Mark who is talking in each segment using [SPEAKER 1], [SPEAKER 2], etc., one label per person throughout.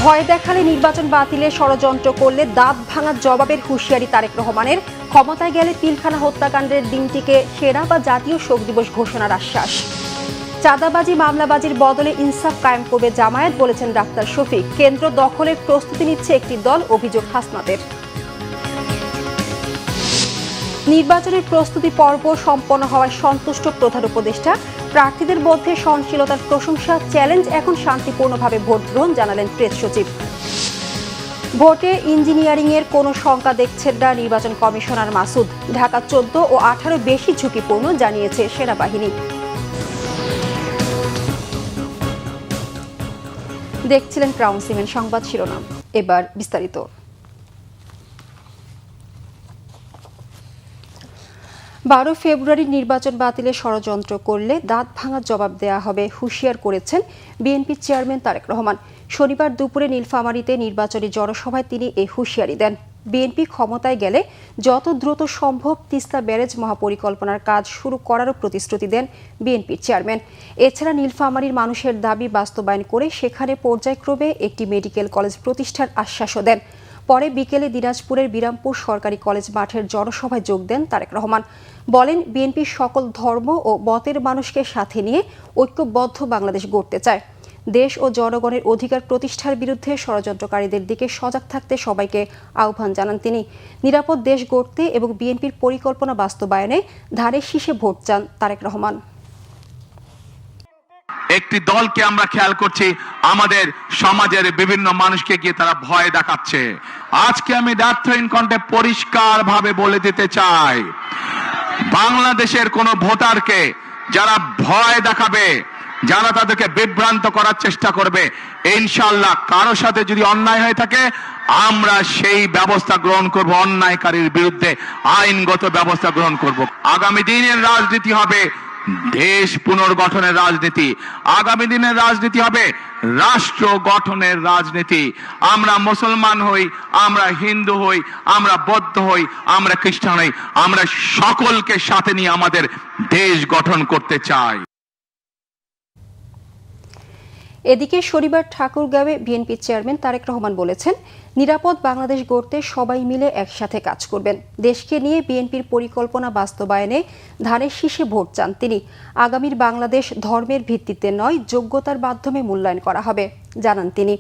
[SPEAKER 1] ভয় দেখালে নির্বাচন বাতিলের ষড়যন্ত্র করলে দাঁত ভাঙার জবাবের হুঁশিয়ারি তারেক রহমানের। ক্ষমতায় গেলে পিলখানা হত্যাকাণ্ডের দিনটিকে সেরা বা জাতীয় শোক দিবস ঘোষণার আশ্বাস। চাঁদাবাজি মামলাবাজির বদলে ইনসাফ কায়েম করবে জামায়াত, বলেছেন ডাক্তার শফিক। কেন্দ্র দখলের প্রস্তুতি নিচ্ছে একটি দল, অভিযোগ হাসনাতের। নির্বাচনের প্রস্তুতি পর্ব সম্পন্ন হওয়ায় সন্তুষ্ট প্রধান উপদেষ্টা। প্রার্থীদের মধ্যে সহনশীলতার প্রশংসা, চ্যালেঞ্জ এখন শান্তিপূর্ণভাবে ভোট গ্রহণ, জানালেন প্রেস সচিব। ভোটে ইঞ্জিনিয়ারিংয়ের কোনো শঙ্কা দেখছেন না নির্বাচন কমিশনার মাসুদ। ঢাকা 14 ও 18 বেশি ঝুঁকিপূর্ণ, জানিয়েছে সেনাবাহিনী। দেখছিলেন ক্রাউন সিমেন্ট সংবাদ শিরোনাম, এবার বিস্তারিত। 12 ফেব্রুয়ারি নির্বাচন বাতিলে ষড়যন্ত্র করলে দাঁত ভাঙার জবাব দেয়া হবে, হুঁশিয়ার করেছেন বিএনপি চেয়ারম্যান তারেক রহমান। শনিবার দুপুরে নীলফামারীতে নির্বাচনী জনসভায় তিনি এই হুঁশিয়ারি দেন। বিএনপি ক্ষমতায় গেলে যত দ্রুত সম্ভব তিস্তা ব্যারেজ মহাপরিকল্পনার কাজ শুরু করারও প্রতিশ্রুতি দেন বিএনপির চেয়ারম্যান। এছাড়া নীলফামারীর মানুষের দাবি বাস্তবায়ন করে সেখানে পর্যায়ক্রমে একটি মেডিকেল কলেজ প্রতিষ্ঠার আশ্বাসও দেন। পরে বিকেলে দিনাজপুরের বিরামপুর সরকারি কলেজ মাঠের জনসভায় যোগ দেন তারেক রহমান। বলেন, বিএনপি সকল ধর্ম ও মতের মানুষকে সাথে নিয়ে ঐক্যবদ্ধ বাংলাদেশ গড়তে চায়। দেশ ও জনগণের অধিকার প্রতিষ্ঠার বিরুদ্ধে ষড়যন্ত্রকারীদের দিকে সজাগ থাকতে সবাইকে আহ্বান জানান তিনি। নিরাপদ দেশ গড়তে এবং বিএনপির পরিকল্পনা বাস্তবায়নে ধানের শীষে ভোট চান তারেক রহমান।
[SPEAKER 2] একটি দলকে আমরা খেয়াল করছি, আমাদের সমাজের বিভিন্ন মানুষকে গিয়ে তারা ভয় দেখাচ্ছে। আজকে আমি দ্ব্যর্থহীন কণ্ঠে পরিষ্কার ভাবে বলে দিতে চাই, বাংলাদেশের কোন ভোটারকে যারা ভয় দেখাবে, যারা তাদেরকে বিভ্রান্ত করার চেষ্টা করবে, ইনশাআল্লাহ কারো সাথে যদি অন্যায় হয়ে থাকে আমরা সেই ব্যবস্থা গ্রহণ করব, অন্যায়কারীর বিরুদ্ধে আইনগত ব্যবস্থা গ্রহণ করব। আগামী দিনের রাজনীতি হবে দেশ পুনর্গঠনের রাজনীতি, আগামী দিনের রাজনীতি হবে রাষ্ট্র গঠনের রাজনীতি। আমরা মুসলমান হই, আমরা হিন্দু হই, আমরা বৌদ্ধ হই, আমরা খ্রিস্টান হই, আমরা সকলকে সাথে নিয়ে আমাদের দেশ গঠন করতে চাই।
[SPEAKER 1] এদিকে শনিবার ঠাকুরগাঁওয়ে বিএনপি চেয়ারম্যান তারেক রহমান বলেছেন, নিরাপদ বাংলাদেশ গড়তে সবাই মিলে একসাথে কাজ করবেন। দেশকে নিয়ে বিএনপির পরিকল্পনা বাস্তবায়নে ধানের শীষে ভোট চান তিনি। আগামীর বাংলাদেশ ধর্মের ভিত্তিতে নয়, যোগ্যতার মাধ্যমে মূল্যায়ন করা হবে, জানান তিনি।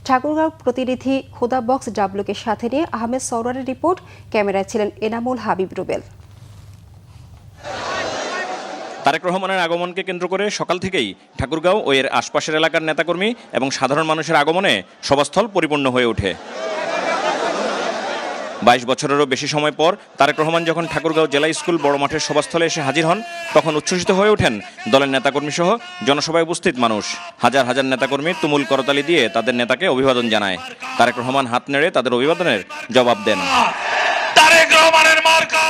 [SPEAKER 1] ঠাকুরগাঁও প্রতিনিধি খোদা বক্স ডাবলুকে সাথে নিয়ে আহমেদ সৌরারের রিপোর্ট। ক্যামেরায় ছিলেন এনামুল হাবিব রুবেল।
[SPEAKER 3] তারেক রহমানের আগমনকে কেন্দ্র করে সকাল থেকেই ঠাকুরগাঁও ও এর আশপাশের এলাকার নেতাকর্মী এবং সাধারণ মানুষের আগমনে সভাস্থল পরিপূর্ণ হয়ে ওঠে। 22 বছরেরও বেশি সময় পর তারেক রহমান যখন ঠাকুরগাঁও জেলা স্কুল বড় মাঠের সভাস্থলে এসে হাজির হন, তখন উচ্ছ্বসিত হয়ে ওঠেন দলের নেতাকর্মী সহ জনসভায় উপস্থিত মানুষ। হাজার হাজার নেতাকর্মী তুমুল করতালি দিয়ে তাদের নেতাকে অভিবাদন জানায়। তারেক রহমান হাত নেড়ে তাদের অভিবাদনের জবাব দেন।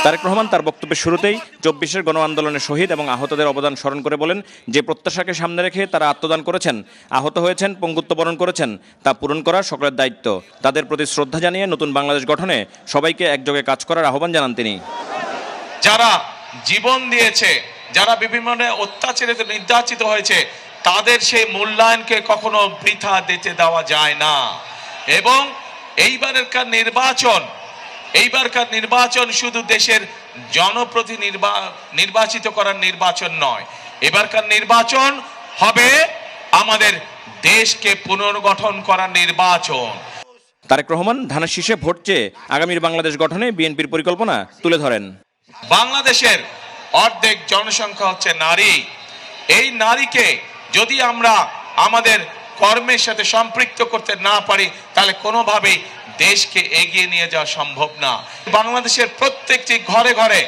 [SPEAKER 3] তারেক রহমান তার বক্তব্যের শুরুতেই 24-এর গণ আন্দোলনের শহীদ এবং আহতদের অবদান স্মরণ করে বলেন, যে প্রত্যাশাকে সামনে রেখে তারা আত্মদান করেছেন, আহত হয়েছেন, পঙ্গুত্ব বরণ করেছেন, তা পূরণ করা সকলের দায়িত্ব। তাদের প্রতি শ্রদ্ধা জানিয়ে নতুন বাংলাদেশ গঠনে সবাইকে একযোগে কাজ করার আহ্বান জানান তিনি।
[SPEAKER 4] যারা জীবন দিয়েছে, যারা বিভিন্ন অত্যাচারিত নির্যাতিত হয়েছে, তাদের সেই মূল্যায়নকে কখনো বৃথা দিতে দেওয়া যায় না। এবং এইবারকার নির্বাচন শুধু দেশের নির্বাচিত করার নির্বাচন নয়, এবারকার নির্বাচন হবে আমাদের দেশকে পুনর্গঠন করার নির্বাচন।
[SPEAKER 3] তারেক রহমান ধানের শীষে ভোট চেয়ে আগামীর বাংলাদেশ গঠনে বিএনপির পরিকল্পনা তুলে ধরেন।
[SPEAKER 4] বাংলাদেশের অর্ধেক জনসংখ্যা হচ্ছে নারী। এই নারীকে যদি আমরা আমাদের কর্মের সাথে সম্পৃক্ত করতে না পারি, তাহলে কোনোভাবেই দেশকে এগিয়ে নিয়ে যাওয়া সম্ভব না। বাংলাদেশের প্রত্যেকটি ঘরে ঘরে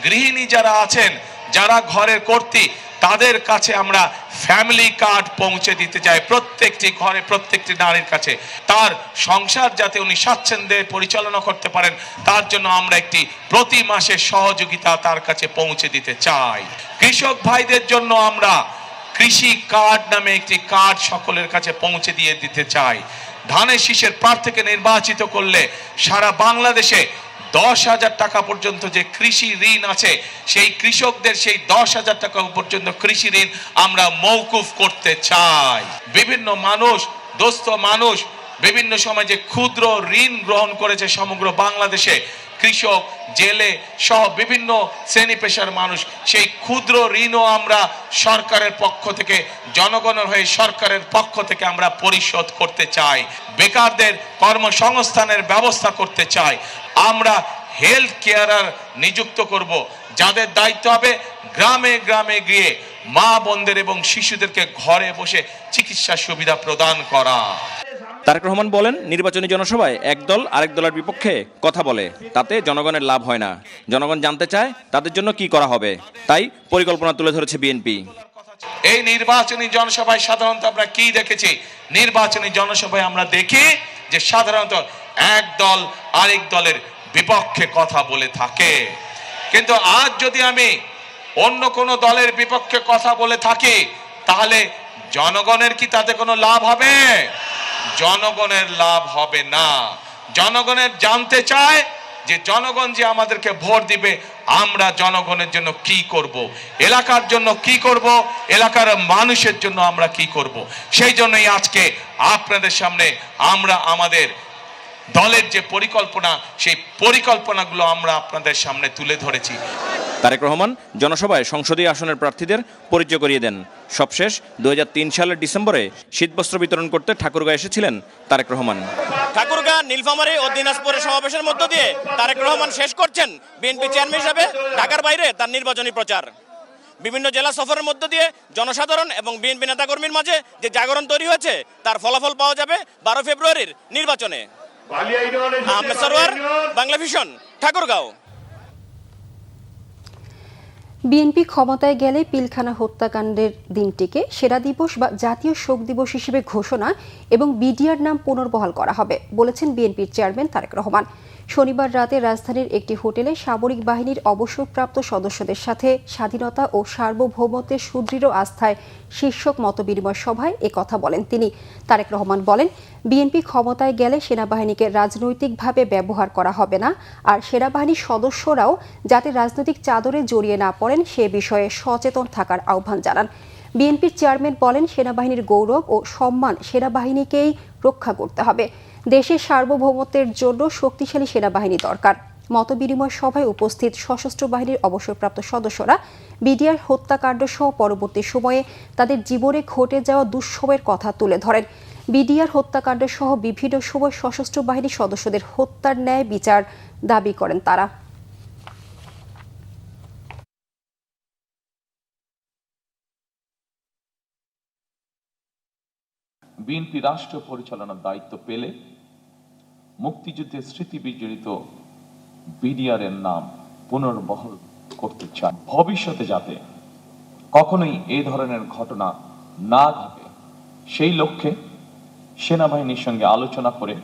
[SPEAKER 4] গৃহিণী যারা আছেন, যারা ঘরের কর্ত্রী, তাদের কাছে আমরা ফ্যামিলি কার্ড পৌঁছে দিতে চাই, প্রত্যেকটি ঘরে প্রত্যেকটি নারীর কাছে। তার সংসার যাতে উনি স্বাচ্ছন্দ্যে পরিচালনা করতে পারেন, তার জন্য আমরা একটি প্রতি মাসের সহযোগিতা তার কাছে পৌঁছে দিতে চাই। কৃষক ভাইদের জন্য আমরা কৃষি কার্ড নামে একটি কার্ড সকলের কাছে পৌঁছে দিয়ে দিতে চাই। ধানের শীষের প্রার্থীকে নির্বাচিত করলে সারা বাংলাদেশে 10,000 টাকা পর্যন্ত যে কৃষি ঋণ আছে, সেই কৃষকদের সেই 10,000 টাকা পর্যন্ত কৃষি ঋণ আমরা মওকুফ করতে চাই। বিভিন্ন মানুষ, দোস্ত মানুষ বিভিন্ন সময় যে ক্ষুদ্র ঋণ গ্রহণ করেছে সমগ্র বাংলাদেশে, কৃষক, জেলে সহ বিভিন্ন শ্রেণী পেশার মানুষ, সেই ক্ষুদ্র ঋণও আমরা সরকারের পক্ষ থেকে, জনগণের হয়ে সরকারের পক্ষ থেকে আমরা পরিশোধ করতে চাই। বেকারদের কর্মসংস্থানের ব্যবস্থা করতে চাই। আমরা হেলথ কেয়ারার নিযুক্ত করব, যাদের দায়িত্ব হবে গ্রামে গ্রামে গিয়ে মা বোনদের এবং শিশুদেরকে ঘরে বসে চিকিৎসা সুবিধা প্রদান করা।
[SPEAKER 3] তারেক রহমান বলেন, নির্বাচনী জনসভায় এক দল আরেক দলের বিপক্ষে কথা বলে, তাতে জনগণের লাভ হয় না। জনগণ জানতে চায় তাদের জন্য কি করা হবে, তাই পরিকল্পনা তুলে ধরেছে বিএনপি।
[SPEAKER 4] এই নির্বাচনী জনসভায় সাধারণত আমরা কি দেখেছি? নির্বাচনী জনসভায় আমরা দেখি যে সাধারণত এক দল আরেক দলের বিপক্ষে কথা বলে থাকে। কিন্তু আজ যদি আমি অন্য কোনো দলের বিপক্ষে কথা বলে থাকি, তাহলে জনগণের কি তাতে কোনো লাভ হবে? জনগণের লাভ হবে না। জনগণের জানতে চায় যে জনগণ যে আমাদেরকে ভোট দিবে, আমরা জনগণের জন্য কি করব, এলাকার জন্য কি করব, এলাকার মানুষের জন্য আমরা কি করব। সেই জন্যই আজকে আপনাদের সামনে আমরা আমাদের দলের যে পরিকল্পনা, সেই পরিকল্পনাগুলো আমরা আপনাদের সামনে তুলে ধরেছি।
[SPEAKER 3] তারেক রহমান জনসভায় সংসদীয় আসনের প্রার্থীদের পরিচয় করিয়ে দেন। সবশেষ 2003 সালের ডিসেম্বরে শীতবস্ত্র বিতরণ করতে ঠাকুরগাঁও এসেছিলেন তারেক রহমান। ঠাকুরগাঁ, নীলফামারী ও দিনাজপুরের সমাবেশের মধ্য দিয়ে তারেক রহমান শেষ করছেন বিএনপি চেয়ারম্যান হিসেবে ঢাকার বাইরে তার নির্বাচনী প্রচার। বিভিন্ন জেলা সফরের মধ্য দিয়ে জনসাধারণ এবং বিএনপি নেতাকর্মীর মাঝে যে জাগরণ তৈরি হয়েছে, তার ফলাফল পাওয়া যাবে 12 ফেব্রুয়ারির নির্বাচনে। আহমেদ সরওয়ার, বাংলা ভিশন, ঠাকুরগাঁও।
[SPEAKER 1] বিএনপি ক্ষমতায় গেলে পিলখানা হত্যাকাণ্ডের দিনটিকে সেরা দিবস বা জাতীয় শোক দিবস হিসেবে ঘোষণা এবং বিডিআর নাম পুনর্বহাল করা হবে বলেছেন বিএনপির চেয়ারম্যান তারেক রহমান। শনিবার রাতে রাজধানীর একটি হোটেলে সামরিক বাহিনীর অবসরপ্রাপ্ত সদস্যদের সাথে স্বাধীনতা ও সার্বভৌমত্বের সুদৃঢ় আস্থায় শীর্ষক মতবিনিময় সভায় একথা বলেন তিনি। তারেক রহমান বলেন, বিএনপি ক্ষমতায় গেলে সেনাবাহিনীকে রাজনৈতিকভাবে ব্যবহার করা হবে না, আর সেনাবাহিনীর সদস্যরাও যাতে রাজনৈতিক চাদরে জড়িয়ে না পড়েন সে বিষয়ে সচেতন থাকার আহ্বান জানান। বিএনপির চেয়ারম্যান বলেন, সেনাবাহিনীর গৌরব ও সম্মান সেনাবাহিনীকেই রক্ষা করতে হবে। দেশের সার্বভৌমত্বের জন্য শক্তিশালী সেনাবাহিনী দরকার। মতবিনিময় সভায় উপস্থিত সশস্ত্র বাহিনীর অবসরপ্রাপ্ত সদস্যরা বিডিআর হত্যাকাণ্ড সহ পরবর্তী সময়ে তাদের জীবনে ঘটে যাওয়া দুঃসময়ের কথা তুলে ধরেন। বিডিআর হত্যাকাণ্ড সহ বিভিন্ন সময় সশস্ত্র বাহিনীর সদস্যদের হত্যার ন্যায় বিচার দাবি করেন তারা।
[SPEAKER 5] বিএনপি রাষ্ট্র পরিচালনার দায়িত্ব পেলে মুক্তিযুদ্ধের স্মৃতি বিজড়িত বিডিআর এর নাম পুনর্বহাল করতে চান। ভবিষ্যতে যাতে কখনোই এই ধরনের ঘটনা না ঘটে, সেই লক্ষ্যে সেনাবাহিনীর সঙ্গে আলোচনা করে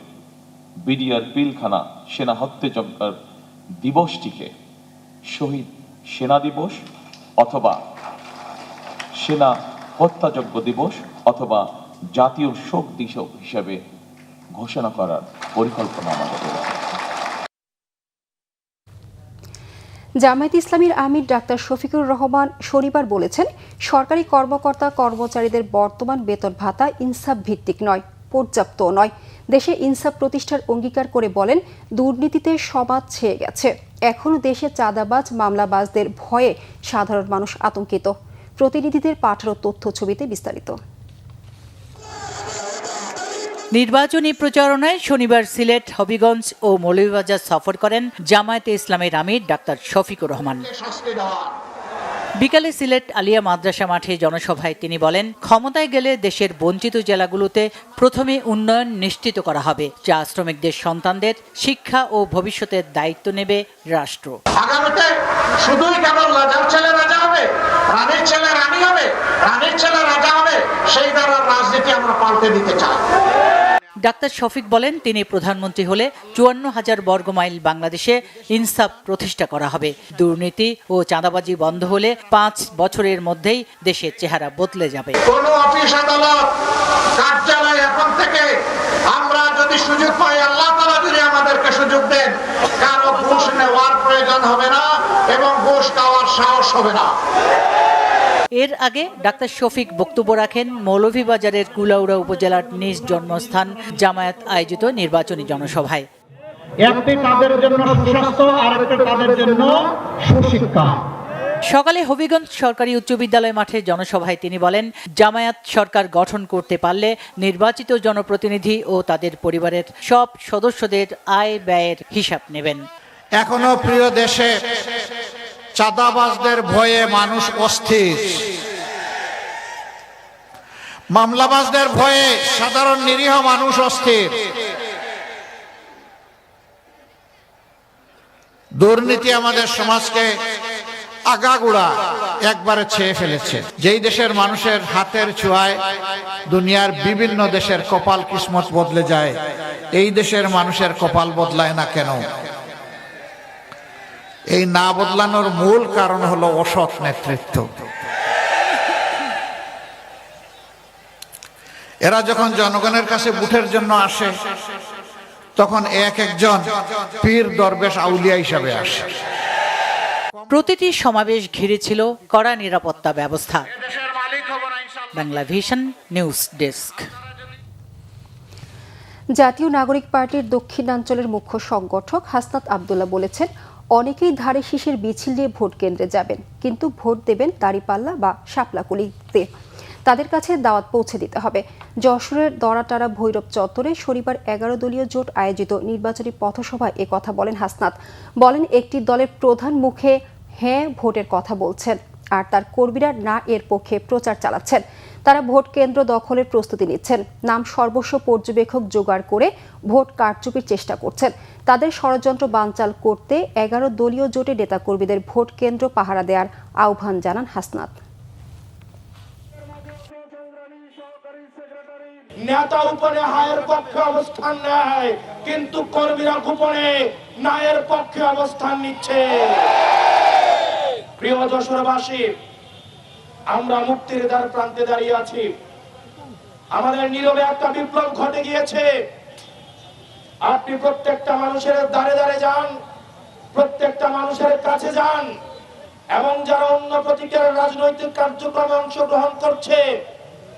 [SPEAKER 5] বিডিআর পিলখানা সেনা হত্যাযজ্ঞের দিবসটিকে শহীদ সেনা দিবস অথবা সেনা হত্যাযজ্ঞ দিবস অথবা জাতীয় শোক দিবস হিসেবে ঘোষণা করার পরিকল্পনা আমাদের রয়েছে।
[SPEAKER 1] জামায়াতে ইসলামীর আমির ডাক্তার শফিকুর রহমান শনিবার বলেছেন, সরকারি কর্মকর্তা কর্মচারীদের বর্তমান বেতন ভাতা ইনসাফ ভিত্তিক নয়, পর্যাপ্ত নয়। দেশে ইনসাফ প্রতিষ্ঠার অঙ্গীকার করে বলেন, দুর্নীতিতে সমাজ ছেয়ে গেছে। এখনও দেশে চাঁদাবাজ মামলাবাজদের ভয়ে সাধারণ মানুষ আতঙ্কিত। প্রতিনিধিদের পাঠানো তথ্য ছবিতে বিস্তারিত।
[SPEAKER 6] নির্বাচনী প্রচারণায় শনিবার সিলেট, হবিগঞ্জ ও মৌলভীবাজার সফর করেন জামায়াতে ইসলামের আমির ডাক্তার শফিকুর রহমান। বিকালে সিলেট আলিয়া মাদ্রাসা মাঠে জনসভায় তিনি বলেন, ক্ষমতায় গেলে দেশের বঞ্চিত জেলাগুলোতে প্রথমে উন্নয়ন নিশ্চিত করা হবে। চা শ্রমিকদের সন্তানদের শিক্ষা ও ভবিষ্যতের দায়িত্ব নেবে রাষ্ট্র।
[SPEAKER 7] আগামীতে শুধুই কেবল রাজার ছেলে রাজা হবে, রানীর ছেলে রানী হবে, রানীর ছেলে রাজা হবে, সেই ধরনের রাজনীতি আমরা পাল্টে দিতে চাই।
[SPEAKER 6] ডাক্তার শফিক বলেন, তিনি প্রধানমন্ত্রী হলে 54,000 বর্গমাইল বাংলাদেশে ইনসাফ প্রতিষ্ঠা করা হবে। দুর্নীতি ও চাঁদাবাজি বন্ধ হলে 5 বছরের মধ্যেই দেশের চেহারা বদলে যাবে।
[SPEAKER 7] কোন অফিস আদালত কার্যালয় এখন থেকে আমরা যদি সুযোগ পাই, আল্লাহ তাআলা যদি আমাদেরকে সুযোগ দেন, কারো ঘুষ নেওয়ার প্রয়োজন হবে না এবং ঘুষ খাওয়ার সাহস হবে না।
[SPEAKER 6] এর আগে ডাক্তার শফিক বক্তব্য রাখেন মৌলভীবাজারের কুলাউড়া উপজেলার নিজ জন্মস্থান জামায়াত আয়োজিত নির্বাচনী জনসভায়।
[SPEAKER 7] একটি তাদের জন্য সুস্বাস্থ্য আর একটি তাদের জন্য সুশিক্ষা।
[SPEAKER 6] সকালে হবিগঞ্জ সরকারি উচ্চ বিদ্যালয় মাঠে জনসভায় তিনি বলেন, জামায়াত সরকার গঠন করতে পারলে নির্বাচিত জনপ্রতিনিধি ও তাদের পরিবারের সব সদস্যদের আয় ব্যয়ের হিসাব নেবেন।
[SPEAKER 7] এখনো প্রিয় দেশে চাঁদাবাজদের ভয়ে মানুষ অস্থির, মামলাবাজদের ভয়ে সাধারণ নিরীহ মানুষ অস্থির। দুর্নীতি আমাদের সমাজকে আগাগোড়া একবারে ছেয়ে ফেলেছে। যেই দেশের মানুষের হাতের ছোঁয়ায় দুনিয়ার বিভিন্ন দেশের কপাল কিসমত বদলে যায়, এই দেশের মানুষের কপাল বদলায় না কেন? এই না বদলানোর মূল কারণ হলো অসৎ নেতৃত্ব। এরা যখন জনগণের কাছে ভোটের জন্য আসে, তখন এক একজন পীর দরবেশ আউলিয়া হিসাবে আসে।
[SPEAKER 6] প্রতিটি সমাবেশ ঘিরে ছিল কড়া নিরাপত্তা ব্যবস্থা। Bangla vision news desk.
[SPEAKER 1] জাতীয় নাগরিক পার্টির দক্ষিণাঞ্চলের মুখ্য সংগঠক হাসনাত আব্দুল্লাহ বলেছেন, অনেকেই ধারে শীষের মিছিল নিয়ে ভোট কেন্দ্রে যাবেন, কিন্তু ভোট দেবেন দাঁড়িপাল্লা বা শাপলাকুলিতে। তাদের কাছে দাওয়াত পৌঁছে দিতে হবে। যশোরের দরাটারা ভৈরব চত্বরে শনিবার 11 দলীয় জোট আয়োজিত নির্বাচনী পথসভায় একথা বলেন হাসনাত। বলেন, একটি দলের প্রধান মুখে হ্যাঁ ভোটের কথা বলছেন আর তার কর্মীরা না এর পক্ষে প্রচার চালাচ্ছেন। তারা ভোট কেন্দ্র দখলের প্রস্তুতি নিচ্ছেন, নাম সর্বস্ব পর্যবেক্ষক জোগাড় করে ভোট কারচুপির চেষ্টা করছেন। তাদের ষড়যন্ত্র বানচাল করতে 11 দলীয় জোটের নেতাকর্মীদের ভোট কেন্দ্র পাহারা দেওয়ার আহ্বান জানান হাসনাত।
[SPEAKER 8] নেতা উপরে হায়ের পক্ষে অবস্থান নেয়, কিন্তু কর্মীরা গোপনে নায়ের পক্ষে অবস্থান নিচ্ছে। প্রিয় যশোরবাসী, আমরা মুক্তির দ্বার প্রান্তে দাঁড়িয়ে আছি। আমাদের নীরবে একটা বিপ্লব ঘটে গিয়েছে। আপনি প্রত্যেকটা মানুষের দ্বারে দ্বারে যান, প্রত্যেকটা মানুষের কাছে যান, এবং যারা অন্য প্রতীকের রাজনৈতিক কার্যক্রমে অংশগ্রহণ করছে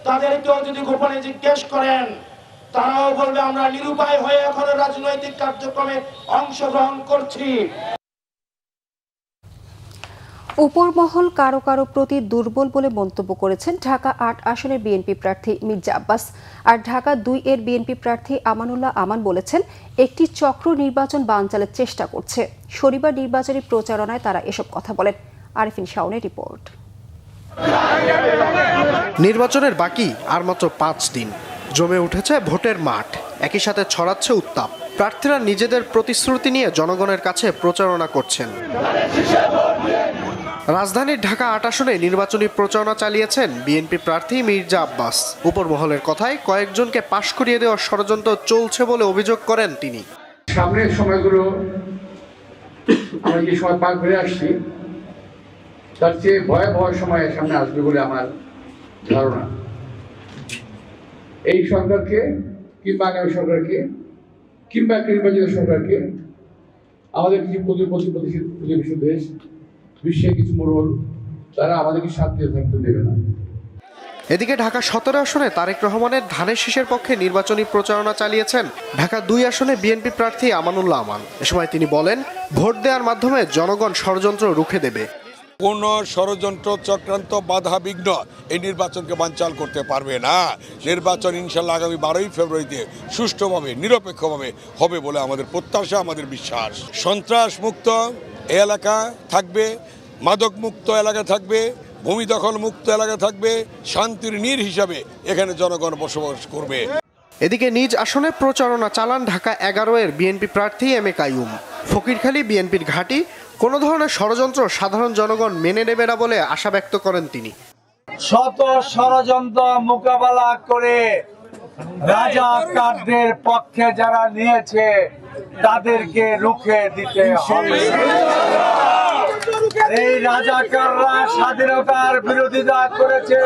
[SPEAKER 8] তাদেরকেও যদি গোপনে জিজ্ঞেস করেন, তারাও বলবে আমরা নিরুপায় হয়ে এখন রাজনৈতিক কার্যক্রমে অংশগ্রহণ করছি।
[SPEAKER 1] উপরমহল কারো কারো প্রতি দুর্বল বলে মন্তব্য করেছেন ঢাকা ৮ আসনের বিএনপি প্রার্থী মির্জা আব্বাস। আর ঢাকা ২ এর বিএনপি প্রার্থী আমানুল্লাহ আমান বলেছেন, একটি চক্র নির্বাচন বানচালের চেষ্টা করছে। শনিবার নির্বাচনী প্রচারণায় তারা এসব কথা বলেন। আরিফিন শাওনের রিপোর্ট।
[SPEAKER 9] নির্বাচনের বাকি আর মাত্র 5 দিন। জমে উঠেছে ভোটের মাঠ, একই সাথে ছড়াচ্ছে উত্তাপ। প্রার্থীরা নিজেদের প্রতিশ্রুতি নিয়ে জনগণের কাছে প্রচারণা করছেন। রাজধানীর ঢাকা ৮ আসনে নির্বাচনী প্রচারণা চালিয়েছেন বিএনপি প্রার্থী মির্জা আব্বাস। উপরমহলের কথায় কয়েকজনকে পাশ করিয়ে দেওয়ার ষড়যন্ত্র চলছে বলে অভিযোগ করেন তিনি।
[SPEAKER 10] সামনের সময়গুলো আমরা যে সময় পার করে আসছি, তার চেয়ে ভয়াবহ সময় সামনে আসবে বলে আমার ধারণা। এই সরকারকে কিংবা আগামী সরকারকে কিংবা নির্বাচিত সরকারকে আমাদের কিছু প্রতিবেশী দেশ, বিশ্বের কিছু মোড়ল, তারা আমাদেরকে শান্তিতে থাকতে দেবে না।
[SPEAKER 9] এদিকে ঢাকা 17 আসনে তারেক রহমানের ধানের শীষের পক্ষে নির্বাচনী প্রচারণা চালিয়েছেন ঢাকা 2 আসনে বিএনপি প্রার্থী আমানুল্লাহ আমান। এ সময় তিনি বলেন, ভোট দেওয়ার মাধ্যমে জনগণ ষড়যন্ত্র রুখে দেবে।
[SPEAKER 11] কোন ষড়যন্ত্র চক্রান্ত বাধা বিঘ্ন এই নির্বাচনকে বানচাল করতে পারবে না। নির্বাচন ইনশাল্লাহ আগামী 12ই ফেব্রুয়ারিতে সুষ্ঠুভাবে নিরপেক্ষভাবে হবে বলে আমাদের প্রত্যাশা, আমাদের বিশ্বাস। সন্ত্রাস মুক্ত এলাকা থাকবে, মাদক মুক্ত এলাকা থাকবে, ভূমি দখল মুক্ত এলাকা থাকবে, শান্তির নীড় হিসাবে এখানে জনগণ বসবাস করবে।
[SPEAKER 9] এদিকে নিজ আসনে প্রচারণা চালান ঢাকা 11 এর বিএনপি প্রার্থী এম এ কাইয়ুম। ফকিরখালী বিএনপির ঘাঁটি, কোনো ধরনের ষড়যন্ত্র সাধারণ জনগণ মেনে নেবে না বলে আশা ব্যক্ত করেন তিনি।
[SPEAKER 12] শত ষড়যন্ত্র মোকাবেলা করে রাজাকারদের পক্ষে যারা নিয়েছে তাদেরকে রুখে দিতে হবে। এই রাজাকাররা স্বাধীনতার বিরোধিতা করেছে।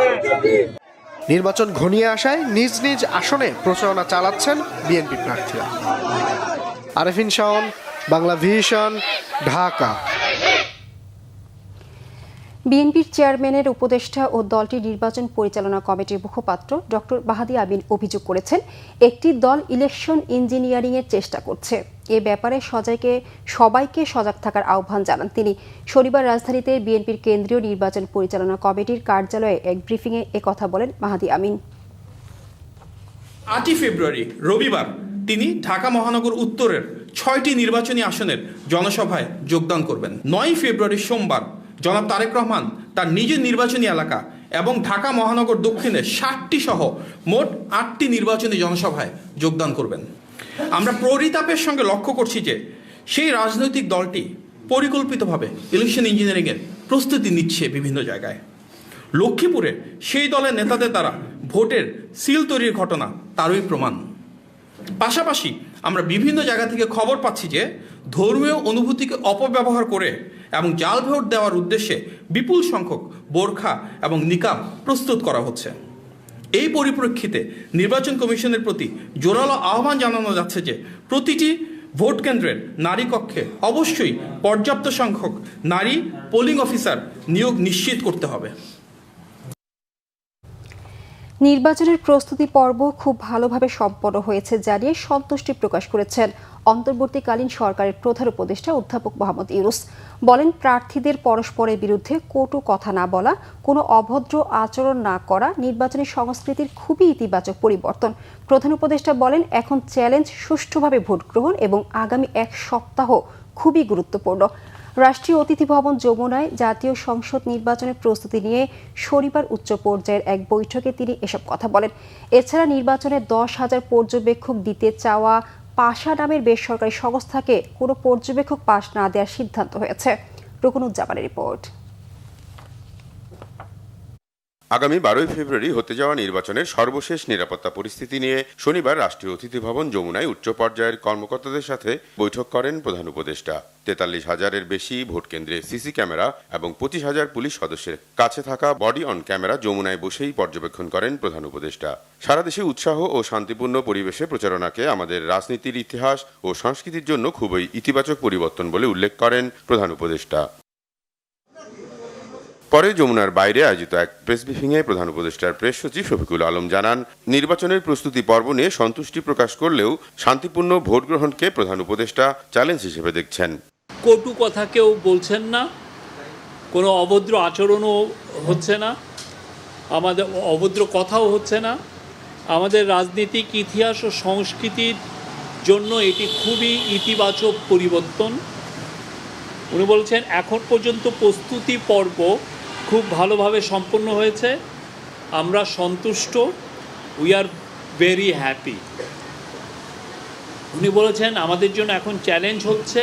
[SPEAKER 9] নির্বাচন ঘনিয়ে আসায় নিজ নিজ আসনে প্রচারণা চালাচ্ছেন বিএনপি প্রার্থীরা। আরিফিন শাওন, বাংলা ভিশন, ঢাকা।
[SPEAKER 1] বিএনপির চেয়ারম্যানের উপদেষ্টা ও দলটির নির্বাচন পরিচালনা কমিটির মুখপাত্র ডক্টর বাহাদি আমিন অভিযোগ করেছেন, একটি দল ইলেকশন ইঞ্জিনিয়ারিংয়ের চেষ্টা করছে। এ ব্যাপারে সবাইকে সজাগ থাকার আহ্বান জানান তিনি। শনিবার রাজধানীতে বিএনপির কেন্দ্রীয় নির্বাচন পরিচালনা কমিটির কার্যালয়ে এক ব্রিফিংয়ে একথা বলেন বাহাদি আমিন।
[SPEAKER 13] 8 ফেব্রুয়ারি রবিবার তিনি ঢাকা মহানগর উত্তরের 6টি নির্বাচনী আসনের জনসভায় যোগদান করবেন। 9 ফেব্রুয়ারি সোমবার জনাব তারেক রহমান তার নিজের নির্বাচনী এলাকা এবং ঢাকা মহানগর দক্ষিণে 60টি সহ মোট 8টি নির্বাচনী জনসভায় যোগদান করবেন। আমরা পরিতাপের সঙ্গে লক্ষ্য করছি যে সেই রাজনৈতিক দলটি পরিকল্পিতভাবে ইলেকশন ইঞ্জিনিয়ারিংয়ের প্রস্তুতি নিচ্ছে বিভিন্ন জায়গায়। লক্ষ্মীপুরে সেই দলের নেতাদের দ্বারা ভোটের সিল তৈরির ঘটনা তারই প্রমাণ। পাশাপাশি আমরা বিভিন্ন জায়গা থেকে খবর পাচ্ছি যে ধর্মীয় অনুভূতিকে অপব্যবহার করে এবং জাল ভোট দেওয়ার উদ্দেশ্যে বিপুল সংখ্যক বোরখা এবং নিকাব প্রস্তুত করা হচ্ছে। এই পরিপ্রেক্ষিতে নির্বাচন কমিশনের প্রতি জোরালো আহ্বান জানানো যাচ্ছে যে প্রতিটি ভোট কেন্দ্রের নারী কক্ষে অবশ্যই পর্যাপ্ত সংখ্যক নারী পোলিং অফিসার নিয়োগ নিশ্চিত করতে হবে।
[SPEAKER 1] নির্বাচনের প্রস্তুতি পর্ব খুব ভালোভাবে সম্পন্ন হয়েছে জানিয়ে সন্তুষ্টি প্রকাশ করেছেন অন্তর্বর্তীকালীন সরকারের প্রধান উপদেষ্টা অধ্যাপক মোহাম্মদ ইউনূস। বলেন, প্রার্থীদের পরস্পরের বিরুদ্ধে কটু কথা না বলা, কোনো অভদ্র আচরণ না করা নির্বাচনী সংস্কৃতির খুবই ইতিবাচক পরিবর্তন। প্রধান উপদেষ্টা বলেন, এখন চ্যালেঞ্জ সুষ্ঠুভাবে ভোট গ্রহণ এবং আগামী এক সপ্তাহ খুবই গুরুত্বপূর্ণ। রাষ্ট্রীয় অতিথি ভবন যমুনায় জাতীয় সংসদ নির্বাচনের প্রস্তুতি নিয়ে শনিবার উচ্চ পর্যায়ের এক বৈঠকে তিনি এসব কথা বলেন। এছাড়া নির্বাচনে 10,000 পর্যবেক্ষক দিতে চাওয়া পাশা নামের বেসরকারি সংস্থাকে কোনো পর্যবেক্ষক পাশ না দেওয়ার সিদ্ধান্ত হয়েছে। রুকনুজ্জামানের রিপোর্ট।
[SPEAKER 14] আগামী 12 ফেব্রুয়ারি হতে যাওয়া নির্বাচনের সর্বশেষ নিরাপত্তা পরিস্থিতি নিয়ে শনিবার রাষ্ট্রীয় অতিথি ভবন যমুনায় উচ্চ পর্যায়ের কর্মকর্তাদের সাথে বৈঠক করেন প্রধান উপদেষ্টা। 43,000-এর বেশি ভোট কেন্দ্রে সিসি ক্যামেরা এবং 25,000 পুলিশ সদস্যের কাছে থাকা বডি অন ক্যামেরা যমুনায় বসেই পর্যবেক্ষণ করেন প্রধান উপদেষ্টা। সারা দেশে উৎসাহ ও শান্তিপূর্ণ পরিবেশে প্রচারণাকে আমাদের রাজনীতির ইতিহাস ও সংস্কৃতির জন্য খুবই ইতিবাচক পরিবর্তন বলে উল্লেখ করেন প্রধান উপদেষ্টা। পরে যমুনার বাইরে আয়োজিত এক প্রেস ব্রিফিংয়ে প্রধান উপদেষ্টার প্রেস সচিব শফিকুল আলম জানান, নির্বাচনের প্রস্তুতি পর্ব নিয়ে সন্তুষ্টি প্রকাশ করলেও শান্তিপূর্ণ ভোট গ্রহণকে প্রধান উপদেষ্টা চ্যালেঞ্জ হিসেবে দেখছেন।
[SPEAKER 15] কটু কথা কেউ বলছেন না, কোনো অভদ্র আচরণও হচ্ছে না, আমাদের অভদ্র কথাও হচ্ছে না। আমাদের রাজনৈতিক ইতিহাস ও সংস্কৃতির জন্য এটি খুবই ইতিবাচক পরিবর্তন। উনি বলছেন, এখন পর্যন্ত প্রস্তুতি পর্ব খুব ভালোভাবে সম্পন্ন হয়েছে, আমরা সন্তুষ্ট, উই আর ভেরি হ্যাপি। উনি বলেছেন, আমাদের জন্য এখন চ্যালেঞ্জ হচ্ছে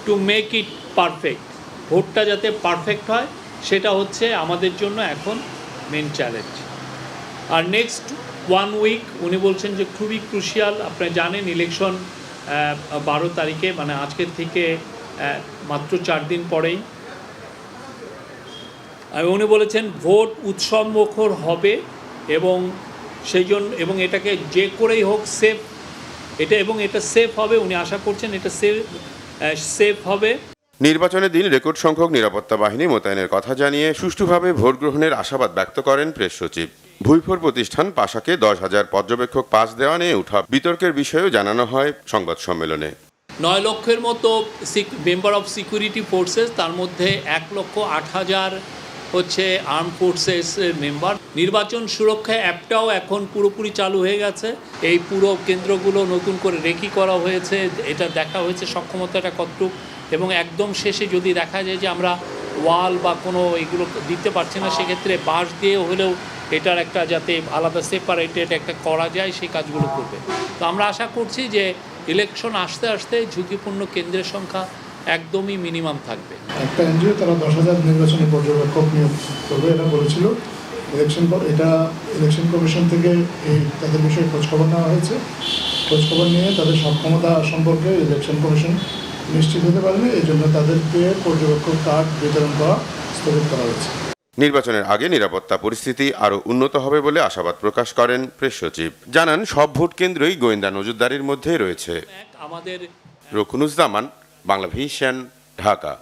[SPEAKER 15] টু মেক ইট পারফেক্ট। ভোটটা যাতে পারফেক্ট হয় সেটা হচ্ছে আমাদের জন্য এখন মেন চ্যালেঞ্জ। আর নেক্সট 1 উইক উনি বলছেন যে খুবই ক্রুশিয়াল। আপনি জানেন ইলেকশন 12 তারিখে, মানে আজকের থেকে মাত্র 4 দিন পরেই। উনি বলেছেন ভোট উৎসব মুখর হবে এবং সেই জন্য এবং এটাকে যে করেই হোক সেফ, এটা সেফ হবে। উনি আশা করছেন এটা সেফ হবে।
[SPEAKER 14] নির্বাচনের দিন রেকর্ড সংখ্যক নিরাপত্তা বাহিনী মোতায়েনের কথা জানিয়ে সুষ্ঠুভাবে ভোট গ্রহণের আশাবাদ ব্যক্ত করেন প্রেস সচিব। ভুইফোর প্রতিষ্ঠান পাশাকে 10,000 পর্যবেক্ষক পাস দেওয়া নিয়ে উঠা বিতর্কের বিষয়েও জানানো হয় সংবাদ সম্মেলনে।
[SPEAKER 15] 9 লক্ষের মতো মেম্বার অফ সিকিউরিটি ফোর্সেস, তার মধ্যে 1,08,000 হচ্ছে আর্ম ফোর্সেসের মেম্বার। নির্বাচন সুরক্ষা অ্যাপটাও এখন পুরোপুরি চালু হয়ে গেছে। এই পুরো কেন্দ্রগুলো নতুন করে রেকি করা হয়েছে, এটা দেখা হয়েছে সক্ষমতাটা কতটুক। এবং একদম শেষে যদি দেখা যায় যে আমরা ওয়াল বা কোনো এগুলো দিতে পারছি না, সেক্ষেত্রে বাঁশ দিয়ে হলেও এটার একটা যাতে আলাদা সেপারেটেড একটা করা যায়, সেই কাজগুলো করবে। তো আমরা আশা করছি যে ইলেকশন আসতে আসতে ঝুঁকিপূর্ণ কেন্দ্রের সংখ্যা একদমই মিনিমাম থাকবে।
[SPEAKER 16] একটা এনজিও তারা 10,000 নির্বাচনী পর্যবেক্ষক নিয়োগ করবে এটা বলেছিল। ইলেকশন কমিশন থেকে তাদের বিষয়ে খোঁজখবর নেওয়া হয়েছে। খোঁজখবর নিয়ে তাদের সক্ষমতা সম্পর্কে ইলেকশন কমিশন নিশ্চিত হতে পারবে, এই জন্য তাদেরকে পর্যবেক্ষক কার্ড বিতরণ করা স্থগিত করা হয়েছে।
[SPEAKER 14] নির্বাচনের আগে নিরাপত্তা পরিস্থিতি আরও উন্নত হবে বলে আশাবাদ প্রকাশ করেন প্রেস সচিব। জানান, সব ভোট কেন্দ্রই গোয়েন্দা নজরদারির মধ্যে রয়েছে। রুকনুজ্জামান, বাংলা ভিশন, ঢাকা।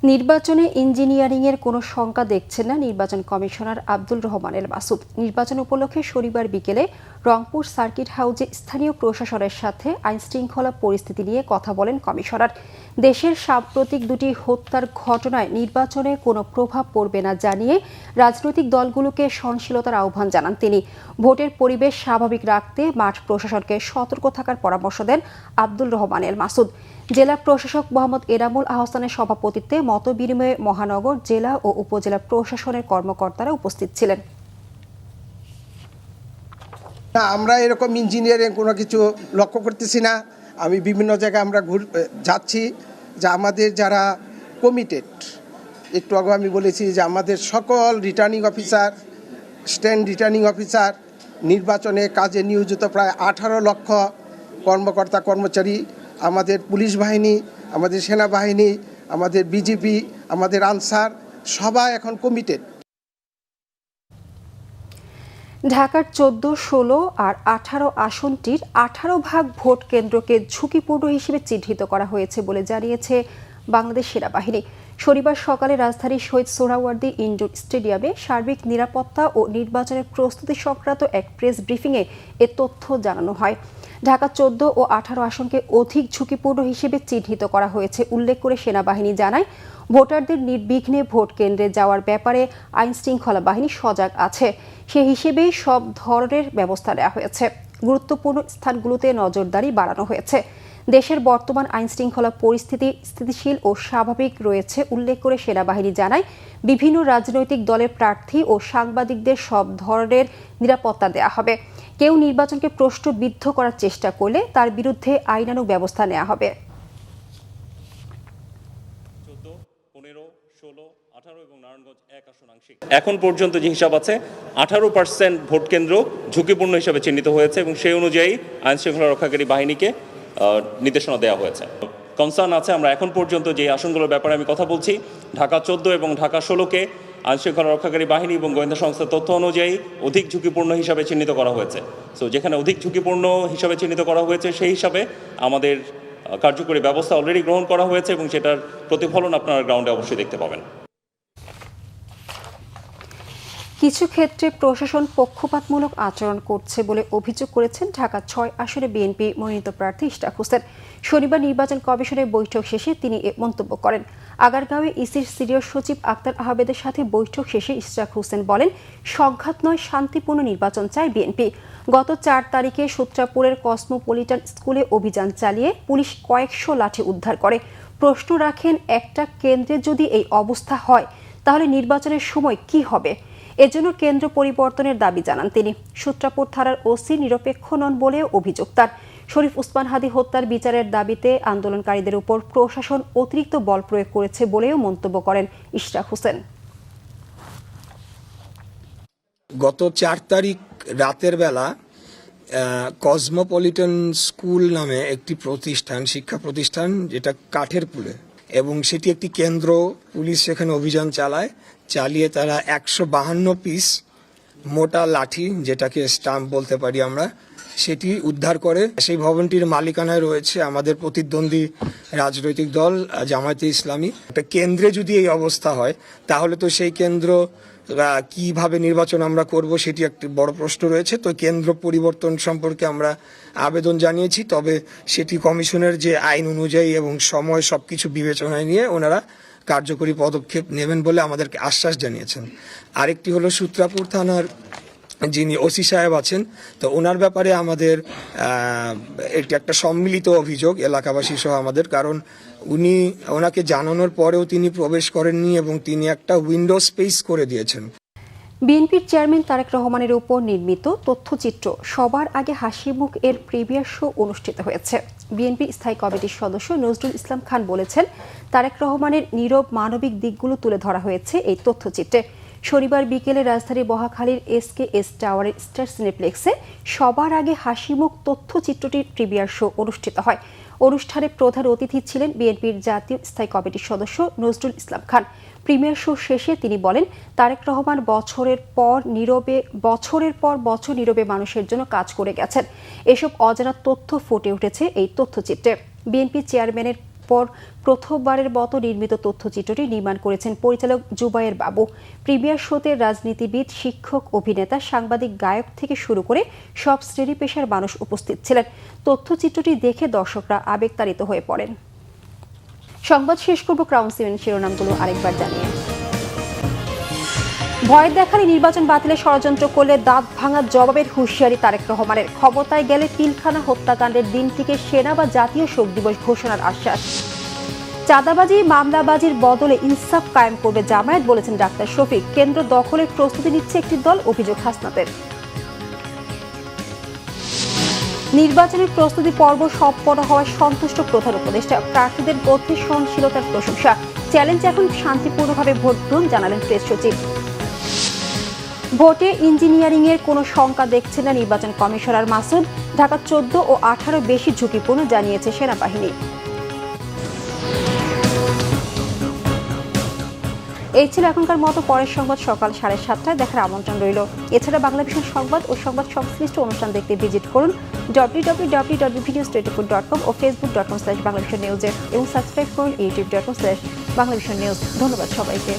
[SPEAKER 1] নির্বাচনে ইঞ্জিনিয়ারিংয়ের কোনো শঙ্কা দেখছেন না নির্বাচন কমিশনার আব্দুল রহমান এল মাসুদ। নির্বাচন উপলক্ষে শনিবার বিকেলে রংপুর সার্কিট হাউসে স্থানীয় প্রশাসনের সাথে আইনশৃঙ্খলা পরিস্থিতি নিয়ে কথা বলেন কমিশনার। দেশের সাম্প্রতিক দুটি হত্যার ঘটনায় নির্বাচনে কোনো প্রভাব পড়বে না জানিয়ে রাজনৈতিক দলগুলোকে সহনশীলতার আহ্বান জানান তিনি। ভোটের পরিবেশ স্বাভাবিক রাখতে মাঠ প্রশাসনকে সতর্ক থাকার পরামর্শ দেন আব্দুল রহমান এল মাসুদ। জেলা প্রশাসক মোহাম্মদ এনামুল আহসানের সভাপতিত্বে মতবিনিময়ে মহানগর, জেলা ও উপজেলা প্রশাসনের কর্মকর্তারা উপস্থিত ছিলেন।
[SPEAKER 17] আমরা এরকম ইঞ্জিনিয়ারিং কোনো কিছু লক্ষ্য করতেছি না। আমি বিভিন্ন জায়গায় আমরা যাচ্ছি যে আমাদের যারা কমিটেড, একটু আগে আমি বলেছি যে আমাদের সকল returning officer, stand returning officer, নির্বাচনে কাজে নিয়োজিত প্রায় 18 লক্ষ কর্মকর্তা কর্মচারী, আমাদের পুলিশ বাহিনী, আমাদের সেনাবাহিনী, আমাদের বিজিবি, আমাদের আনসার, সবাই এখন কমিটেড।
[SPEAKER 1] ঢাকার 14, 16 আর 18 আসনটির 18 ভাগ ভোট কেন্দ্রকে ঝুঁকিপূর্ণ হিসেবে চিহ্নিত করা হয়েছে বলে জানিয়েছে বাংলাদেশ সেনাবাহিনী। শনিবার সকালে রাজধানীর শহীদ সোহরাওয়ার্দী ইনডোর স্টেডিয়ামে সার্বিক নিরাপত্তা ও নির্বাচনের প্রস্তুতি সংক্রান্ত এক প্রেস ব্রিফিংয়ে এ তথ্য জানানো হয়। ঢাকা 14 ও 18 আসনকে অধিক ঝুঁকিপূর্ণ হিসেবে চিহ্নিত করা হয়েছে উল্লেখ করে সেনাবাহিনী জানায়, ভোটারদের নির্বিঘ্নে ভোট কেন্দ্রে যাওয়ার ব্যাপারে আইনশৃঙ্খলা বাহিনী সজাগ আছে। সে হিসেবেই সব ধরনের ব্যবস্থা নেওয়া হয়েছে। গুরুত্বপূর্ণ স্থানগুলোতে নজরদারি বাড়ানো হয়েছে। দেশের বর্তমান আইনশৃঙ্খলা পরিস্থিতি স্থিতিশীল ও স্বাভাবিক রয়েছে উল্লেখ করে সেনাবাহিনী জানায়, বিভিন্ন রাজনৈতিক দলের প্রার্থী ও সাংবাদিকদের সব ধরনের নিরাপত্তা দেওয়া হবে। কেউ নির্বাচনকে প্রশ্নবিদ্ধ করার চেষ্টা করলে তার বিরুদ্ধে আইনানুগ ব্যবস্থা নেওয়া হবে।
[SPEAKER 3] এখন পর্যন্ত যে হিসাব আছে 18% ভোট কেন্দ্র ঝুঁকিপূর্ণ হিসাবে চিহ্নিত হয়েছে এবং সেই অনুযায়ী আইনশৃঙ্খলা রক্ষাকারী বাহিনীকে নির্দেশনা দেওয়া হয়েছে। কনসার্ন আছে, আমরা এখন পর্যন্ত যে আসনগুলোর ব্যাপারে আমি কথা বলছি, ঢাকা 14 এবং ঢাকা 16কে আইনশৃঙ্খলা রক্ষাকারী বাহিনী এবং গোয়েন্দা সংস্থার তথ্য অনুযায়ী অধিক ঝুঁকিপূর্ণ হিসাবে চিহ্নিত করা হয়েছে। সো যেখানে অধিক ঝুঁকিপূর্ণ হিসাবে চিহ্নিত করা হয়েছে সেই হিসাবে আমাদের কার্যকরী ব্যবস্থা অলরেডি গ্রহণ করা হয়েছে এবং সেটার প্রতিফলন আপনারা গ্রাউন্ডে অবশ্যই দেখতে পাবেন।
[SPEAKER 1] কিছু ক্ষেত্রে প্রশাসন পক্ষপাতমূলক আচরণ করছে বলে অভিযোগ করেছেন ঢাকা 6 আসনে বিএনপি মনোনীত প্রার্থী ইশরাক হোসেন। শনিবার নির্বাচন কমিশনের বৈঠক শেষে তিনি এ মন্তব্য করেন। আগারগাঁওয়ে ইসির সিনিয়র সচিব আক্তার আহমেদের সাথে বৈঠক শেষে ইশরাক হোসেন বলেন, সংঘাত নয়, শান্তিপূর্ণ নির্বাচন চায় বিএনপি। গত 4 তারিখে সূত্রাপুরের কসমোপলিটান স্কুলে অভিযান চালিয়ে পুলিশ কয়েকশো লাঠি উদ্ধার করে। প্রশ্ন রাখেন, একটা কেন্দ্রে যদি এই অবস্থা হয় তাহলে নির্বাচনের সময় কি হবে? এজন্য কেন্দ্র পরিবর্তনের দাবি জানান তিনি। সূত্রাপুর থানার ওসি নিরপেক্ষ নন বলেও অভিযোগ তার। শরীফ উসমান হাদি হত্যার বিচারের দাবিতে আন্দোলনকারীদের উপর প্রশাসন অতিরিক্ত বল প্রয়োগ করেছে বলেও মন্তব্য করেন ইশরাক হোসেন।
[SPEAKER 18] গত 4 তারিখ রাতের বেলা কসমোপলিটন স্কুল নামে একটি প্রতিষ্ঠান, শিক্ষা প্রতিষ্ঠান, যেটা কাঠের পুলে, এবং সেটি একটি কেন্দ্র। পুলিশ সেখানে অভিযান চালিয়ে তারা 152 পিস মোটা লাঠি, যেটাকে স্টাম্প বলতে পারি আমরা, সেটি উদ্ধার করে। সেই ভবনটির মালিকানায় রয়েছে আমাদের প্রতিদ্বন্দ্বী রাজনৈতিক দল জামায়াতে ইসলামী। একটা কেন্দ্রে যদি এই অবস্থা হয় তাহলে তো সেই কেন্দ্র কিভাবে নির্বাচন আমরা করব সেটি একটি বড় প্রশ্ন রয়েছে। তো কেন্দ্র পরিবর্তন সম্পর্কে আমরা আবেদন জানিয়েছি, তবে সেটি কমিশনের যে আইন অনুযায়ী এবং সময় সবকিছু বিবেচনায় নিয়ে ওনারা কার্যকরী পদক্ষেপ নেবেন বলে আমাদেরকে আশ্বাস জানিয়েছেন। আরেকটি হলো সূত্রাপুর থানার যিনি ওসি সাহেব আছেন, তো ওনার ব্যাপারে আমাদের এটি একটা সম্মিলিত অভিযোগ এলাকাবাসী সহ আমাদের, কারণ ওনাকে জানানোর পরেও তিনি প্রবেশ করেননি এবং তিনি একটা উইন্ডো স্পেস করে দিয়েছেন।
[SPEAKER 1] বিএনপির চেয়ারম্যান তারেক রহমানের উপর নির্মিত তথ্যচিত্র সবার আগে হাসি মুখ এর প্রিমিয়ার শো অনুষ্ঠিত হয়েছে। বিএনপি স্থায়ী কমিটির সদস্য নজরুল ইসলাম খান বলেছেন, তারেক রহমানের নীরব মানবিক দিকগুলো তুলে ধরা হয়েছে এই তথ্যচিত্রে। শনিবার বিকেলে রাজধানীর মহাখালীর SKS টাওয়ারের স্টার সিনেপ্লেক্সে সবার আগে হাসিমুখ তথ্যচিত্রটির প্রিমিয়ার শো অনুষ্ঠিত হয়। অনুষ্ঠানে প্রধান অতিথি ছিলেন বিএনপির জাতীয় স্থায়ী কমিটির সদস্য নজরুল ইসলাম খান। প্রিমিয়ার শো শেষে তিনি বলেন, তারেক রহমান বছরের পর বছর নীরবে মানুষের জন্য কাজ করে গেছেন। এসব অজানা তথ্য ফুটে উঠেছে এই তথ্যচিত্রে। বিএনপি চেয়ারম্যানের পর প্রথমবারের মতো নির্মিত তথ্যচিত্রটি নির্মাণ করেছেন পরিচালক জুবায়ের বাবু। প্রিমিয়ার শোতে রাজনীতিবিদ, শিক্ষক, অভিনেতা, সাংবাদিক, গায়ক থেকে শুরু করে সব শ্রেণী পেশার মানুষ উপস্থিত ছিলেন। তথ্যচিত্রটি দেখে দর্শকরা আবেগতাড়িত হয়ে পড়েন। সংবাদ শেষ করব ক্রাউন সিমেন্ট শিরোনামগুলো আরেকবার জানিয়ে। ভয় দেখালে নির্বাচন বাতিলের ষড়যন্ত্র করলে দাঁত ভাঙার জবাবের হুঁশিয়ারি তারেক রহমানের। ক্ষমতায় গেলে পিলখানা হত্যাকাণ্ডের দিনটিকে সেনা বা জাতীয় শোক দিবস ঘোষণার আশ্বাস। চাঁদাবাজি, মামলাবাজির বদলে ইনসাফ কায়েম করবে জামায়াত, বলেছেন ডাক্তার শফিক। কেন্দ্র দখলের প্রস্তুতি নিচ্ছে একটি দল, অভিযোগ হাসনাতের। নির্বাচনের প্রস্তুতি পর্ব সম্পন্ন হওয়ায় সন্তুষ্ট প্রধান উপদেষ্টা। প্রার্থীদের মধ্যে সহনশীলতার প্রশংসা। চ্যালেঞ্জ এখন শান্তিপূর্ণভাবে ভোট গ্রহণ, জানালেন প্রেস সচিব। ভোটে ইঞ্জিনিয়ারিং এর কোনো শঙ্কা দেখছেন না নির্বাচন কমিশনার মাসুদ। ঢাকা 14 ও 18 বেশি ঝুঁকিপূর্ণ, জানিয়েছে সেনাবাহিনী। এই ছিল এখনকার মতো। পরের সংবাদ সকাল 7:30টায় দেখার আমন্ত্রণ রইল। এছাড়া বাংলাদেশের সংবাদ ও সংবাদ সংশ্লিষ্ট অনুষ্ঠান দেখতে ভিজিট করুন www.bvnews24.com ও facebook.com/banglavisionnews এবং সাবস্ক্রাইব করুন youtube.com/banglavisionnews। ধন্যবাদ সবাইকে।